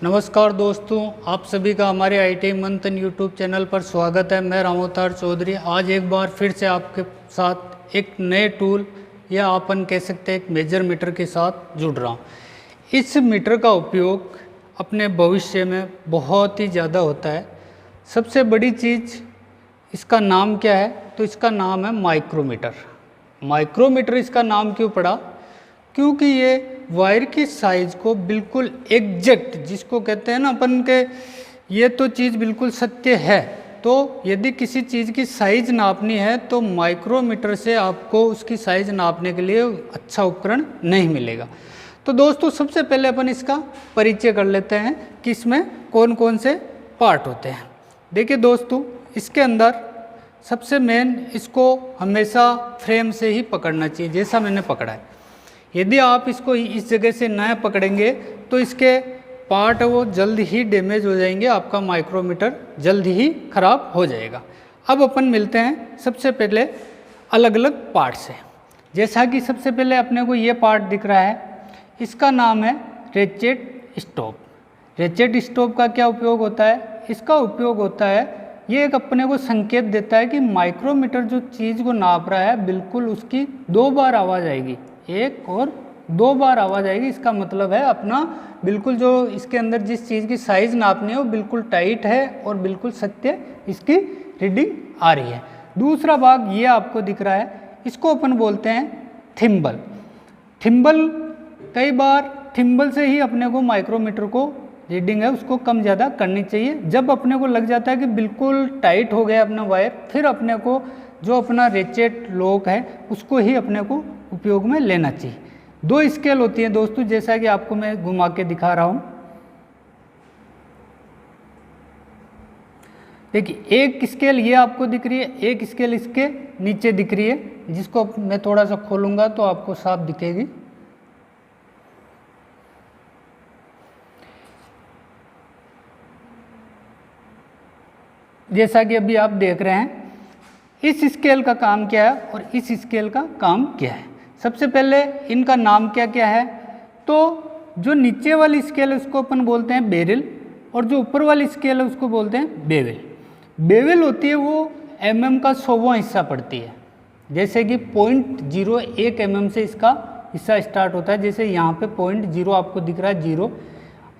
नमस्कार दोस्तों, आप सभी का हमारे ITI मंथन यूट्यूब चैनल पर स्वागत है। मैं रामोतार चौधरी आज एक बार फिर से आपके साथ एक नए टूल या अपन कह सकते हैं एक मेजर मीटर के साथ जुड़ रहा हूँ। इस मीटर का उपयोग अपने भविष्य में बहुत ही ज़्यादा होता है। सबसे बड़ी चीज़ इसका नाम क्या है, तो इसका नाम है माइक्रोमीटर। माइक्रोमीटर इसका नाम क्यों पड़ा? क्योंकि ये वायर की साइज़ को बिल्कुल एग्जैक्ट, जिसको कहते हैं ना अपन के ये तो चीज़ बिल्कुल सत्य है, तो यदि किसी चीज़ की साइज़ नापनी है तो माइक्रोमीटर से आपको उसकी साइज़ नापने के लिए अच्छा उपकरण नहीं मिलेगा। तो दोस्तों सबसे पहले अपन इसका परिचय कर लेते हैं कि इसमें कौन कौन से पार्ट होते हैं। देखिए दोस्तों, इसके अंदर सबसे मेन इसको हमेशा फ्रेम से ही पकड़ना चाहिए, जैसा मैंने पकड़ा है। यदि आप इसको इस जगह से न पकड़ेंगे तो इसके पार्ट वो जल्द ही डैमेज हो जाएंगे, आपका माइक्रोमीटर जल्द ही ख़राब हो जाएगा। अब अपन मिलते हैं सबसे पहले अलग अलग पार्ट से। जैसा कि सबसे पहले अपने को ये पार्ट दिख रहा है, इसका नाम है रेचेट स्टॉप। रेचेट स्टॉप का क्या उपयोग होता है? इसका उपयोग होता है, ये एक अपने को संकेत देता है कि माइक्रोमीटर जो चीज़ को नाप रहा है बिल्कुल उसकी 2 बार आवाज़ आएगी, एक और 2 बार आवाज़ आएगी। इसका मतलब है अपना बिल्कुल जो इसके अंदर जिस चीज़ की साइज़ नापनी है वो बिल्कुल टाइट है और बिल्कुल सत्य इसकी रीडिंग आ रही है। दूसरा भाग ये आपको दिख रहा है, इसको अपन बोलते हैं थिम्बल। थिम्बल कई बार थिम्बल से ही अपने को माइक्रोमीटर को रीडिंग है उसको कम ज़्यादा करनी चाहिए। जब अपने को लग जाता है कि बिल्कुल टाइट हो गया अपना वायर, फिर अपने को जो अपना रेचेट लॉक है उसको ही अपने को उपयोग में लेना चाहिए। 2 स्केल होती है दोस्तों, जैसा कि आपको मैं घुमा के दिखा रहा हूँ। देखिए एक स्केल ये आपको दिख रही है, एक स्केल इसके नीचे दिख रही है, जिसको मैं थोड़ा सा खोलूँगा तो आपको साफ दिखेगी। जैसा कि अभी आप देख रहे हैं, इस स्केल का काम क्या है और इस स्केल का काम क्या है। सबसे पहले इनका नाम क्या क्या है, तो जो नीचे वाली स्केल है उसको अपन बोलते हैं बेरिल और जो ऊपर वाली स्केल है उसको बोलते हैं बेवल। बेवल होती है वो mm का 100वां हिस्सा पड़ती है। जैसे कि 0.01 mm से इसका हिस्सा स्टार्ट होता है। जैसे यहाँ पे 0.0 आपको दिख रहा है 0,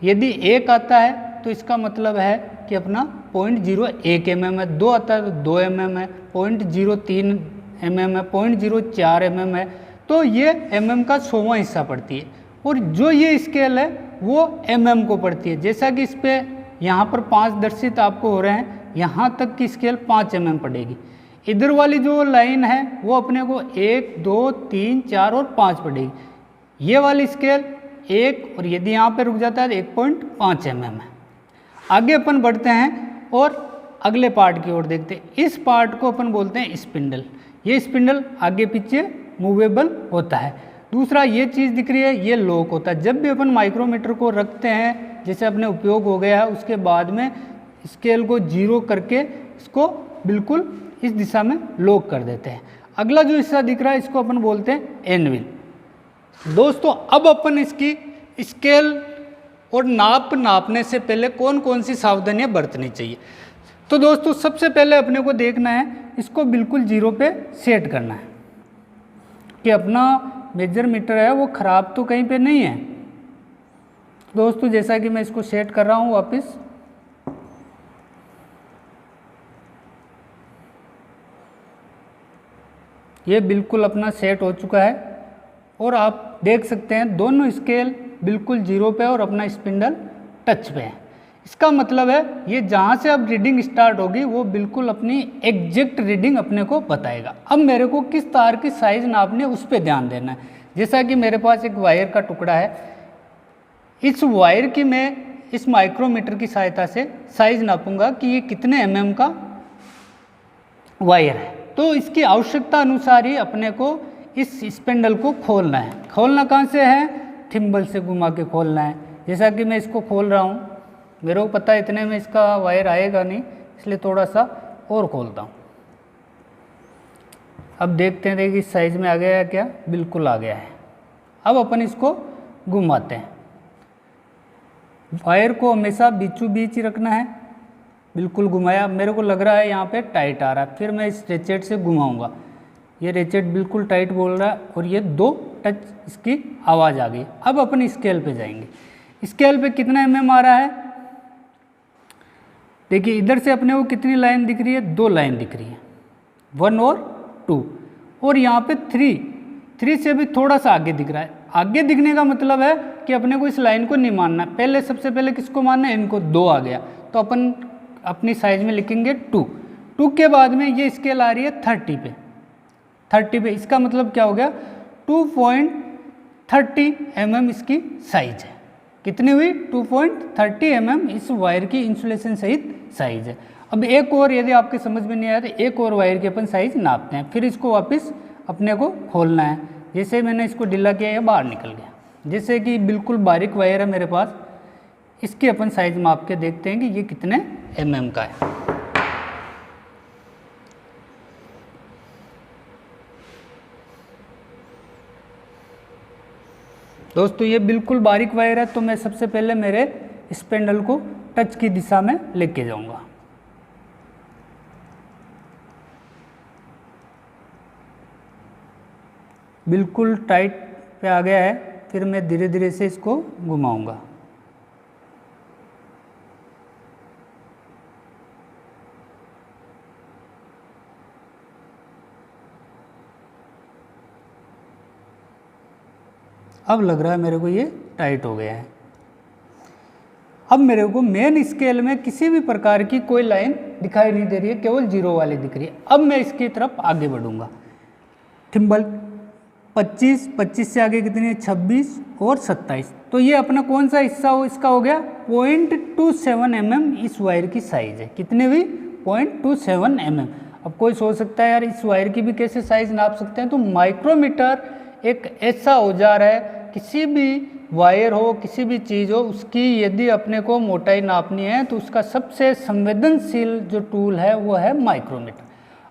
यदि 1 आता है तो इसका मतलब है कि अपना 0.01 mm है, 2 आता है तो 2 mm है, 0.03 mm है, 0.04 mm है, तो ये mm का 100वां हिस्सा पड़ती है। और जो ये स्केल है वो mm को पड़ती है। जैसा कि इस पर यहाँ पर 5 दर्शित आपको हो रहे हैं, यहाँ तक की स्केल 5 mm पड़ेगी। इधर वाली जो लाइन है वो अपने को 1, 2, 3, 4 और 5 पड़ेगी। ये वाली स्केल 1 और यदि यहाँ पे रुक जाता है तो 1.5 mm है। आगे अपन बढ़ते हैं और अगले पार्ट की ओर देखते हैं। इस पार्ट को अपन बोलते हैं स्पिंडल। ये स्पिंडल आगे पीछे मूवेबल होता है। दूसरा ये चीज़ दिख रही है, ये लॉक होता है। जब भी अपन माइक्रोमीटर को रखते हैं, जैसे अपने उपयोग हो गया है, उसके बाद में स्केल को 0 करके इसको बिल्कुल इस दिशा में लॉक कर देते हैं। अगला जो हिस्सा दिख रहा है इसको अपन बोलते हैं एनविल। दोस्तों अब अपन इसकी स्केल और नापने से पहले कौन कौन सी सावधानियां बरतनी चाहिए। तो दोस्तों सबसे पहले अपने को देखना है, इसको बिल्कुल 0 पे सेट करना है कि अपना मेजर मीटर है वो ख़राब तो कहीं पे नहीं है। दोस्तों जैसा कि मैं इसको सेट कर रहा हूँ वापस, ये बिल्कुल अपना सेट हो चुका है और आप देख सकते हैं दोनों स्केल बिल्कुल 0 पे और अपना स्पिंडल टच पे है। इसका मतलब है ये जहाँ से अब रीडिंग स्टार्ट होगी वो बिल्कुल अपनी एग्जैक्ट रीडिंग अपने को बताएगा। अब मेरे को किस तार की साइज़ नापनी है उस पर ध्यान देना है। जैसा कि मेरे पास एक वायर का टुकड़ा है, इस वायर की मैं इस माइक्रोमीटर की सहायता से साइज़ नापूंगा कि ये कितने mm का वायर है। तो इसकी आवश्यकता अनुसार ही अपने को इस स्पिंडल को खोलना है। खोलना कहाँ से है? थिम्बल से घुमा के खोलना है। जैसा कि मैं इसको खोल रहा हूँ, मेरे को पता है इतने में इसका वायर आएगा नहीं, इसलिए थोड़ा सा और खोलता हूँ। अब देखते हैं, देखिए साइज़ में आ गया है क्या? बिल्कुल आ गया है। अब अपन इसको घुमाते हैं। वायर को हमेशा बीचों बीच ही रखना है, बिल्कुल घुमाया। मेरे को लग रहा है यहाँ पे टाइट आ रहा है, फिर मैं इस रेचेट से घुमाऊंगा, ये रेचेट बिल्कुल टाइट बोल रहा है और ये 2 टच इसकी आवाज़ आ गई। अब अपन स्केल पे जाएंगे। स्केल पे कितना mm आ रहा है, देखिए इधर से अपने को कितनी लाइन दिख रही है, 2 लाइन दिख रही है, 1 और 2, और यहाँ पे 3 से भी थोड़ा सा आगे दिख रहा है। आगे दिखने का मतलब है कि अपने को इस लाइन को नहीं मानना है, पहले सबसे पहले किसको मानना है, इनको। 2 आ गया तो अपन अपनी साइज में लिखेंगे 2 के बाद में ये स्केल आ रही है 30 पे। इसका मतलब क्या हो गया, 2.30 mm इसकी साइज है। कितनी हुई, 2.30 mm इस वायर की इंसुलेशन सहित साइज है। अब एक और, यदि आपके समझ में नहीं आया तो एक और वायर की अपन साइज नापते हैं, फिर इसको वापस अपने को खोलना है। जैसे मैंने इसको ढीला किया, ये बाहर निकल गया। जैसे कि बिल्कुल बारीक वायर है मेरे पास, इसकी अपन साइज माप के देखते हैं कि ये कितने mm का है। दोस्तों ये बिल्कुल बारीक वायर है, तो मैं सबसे पहले मेरे स्पेंडल को टच की दिशा में लेके जाऊंगा। बिल्कुल टाइट पे आ गया है, फिर मैं धीरे धीरे से इसको घुमाऊंगा। अब लग रहा है मेरे को ये टाइट हो गया है। अब मेरे को मेन स्केल में किसी भी प्रकार की कोई लाइन दिखाई नहीं दे रही है, केवल 0 वाली दिख रही है। अब मैं इसकी तरफ आगे बढ़ूंगा। थिम्बल 25 से आगे कितनी है, 26 और 27। तो ये अपना कौन सा हिस्सा हो, इसका हो गया 0.27 mm इस वायर की साइज है। कितने हुई, 0.27 mm। अब कोई सोच सकता है यार इस वायर की भी कैसे साइज नाप सकते हैं, तो माइक्रोमीटर एक ऐसा औजार है, किसी भी वायर हो, किसी भी चीज़ हो, उसकी यदि अपने को मोटाई नापनी है तो उसका सबसे संवेदनशील जो टूल है वो है माइक्रोमीटर।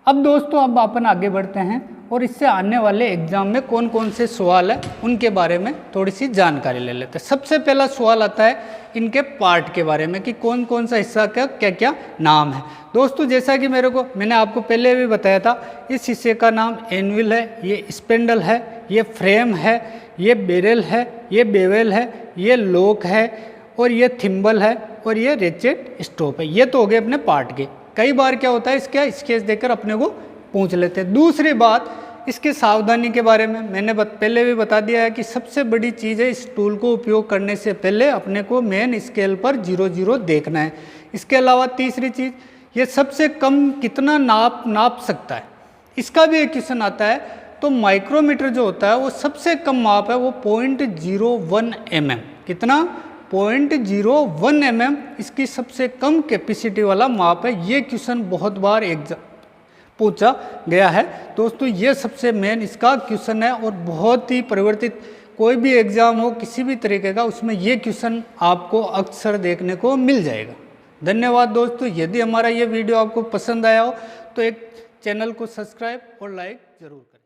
अब दोस्तों अब अपन आगे बढ़ते हैं और इससे आने वाले एग्जाम में कौन कौन से सवाल है उनके बारे में थोड़ी सी जानकारी ले लेते हैं। सबसे पहला सवाल आता है इनके पार्ट के बारे में कि कौन कौन सा हिस्सा का क्या क्या नाम है। दोस्तों जैसा कि मैंने आपको पहले भी बताया था, इस हिस्से का नाम एनविल है, ये स्पेंडल है, ये फ्रेम है, ये बेरल है, ये बेवल है, ये लोक है, और ये थिम्बल है, और ये रेचेट स्टॉप है। ये तो हो गए अपने पार्ट के। कई बार क्या होता है इसका स्केच देकर अपने को पूछ लेते हैं। दूसरी बात, इसकी सावधानी के बारे में मैंने पहले भी बता दिया है कि सबसे बड़ी चीज़ है, इस टूल को उपयोग करने से पहले अपने को मेन स्केल पर 0 देखना है। इसके अलावा तीसरी चीज़, ये सबसे कम कितना नाप सकता है, इसका भी एक क्वेश्चन आता है। तो माइक्रोमीटर जो होता है वो सबसे कम माप है, वो 0.01 mm। कितना, 0.01 mm इसकी सबसे कम कैपेसिटी वाला माप है। ये क्वेश्चन बहुत बार एग्जाम पूछा गया है। दोस्तों ये सबसे मेन इसका क्वेश्चन है और बहुत ही परिवर्तित, कोई भी एग्जाम हो किसी भी तरीके का, उसमें ये क्वेश्चन आपको अक्सर देखने को मिल जाएगा। धन्यवाद दोस्तों। यदि हमारा ये वीडियो आपको पसंद आया हो तो एक चैनल को सब्सक्राइब और लाइक जरूर करें।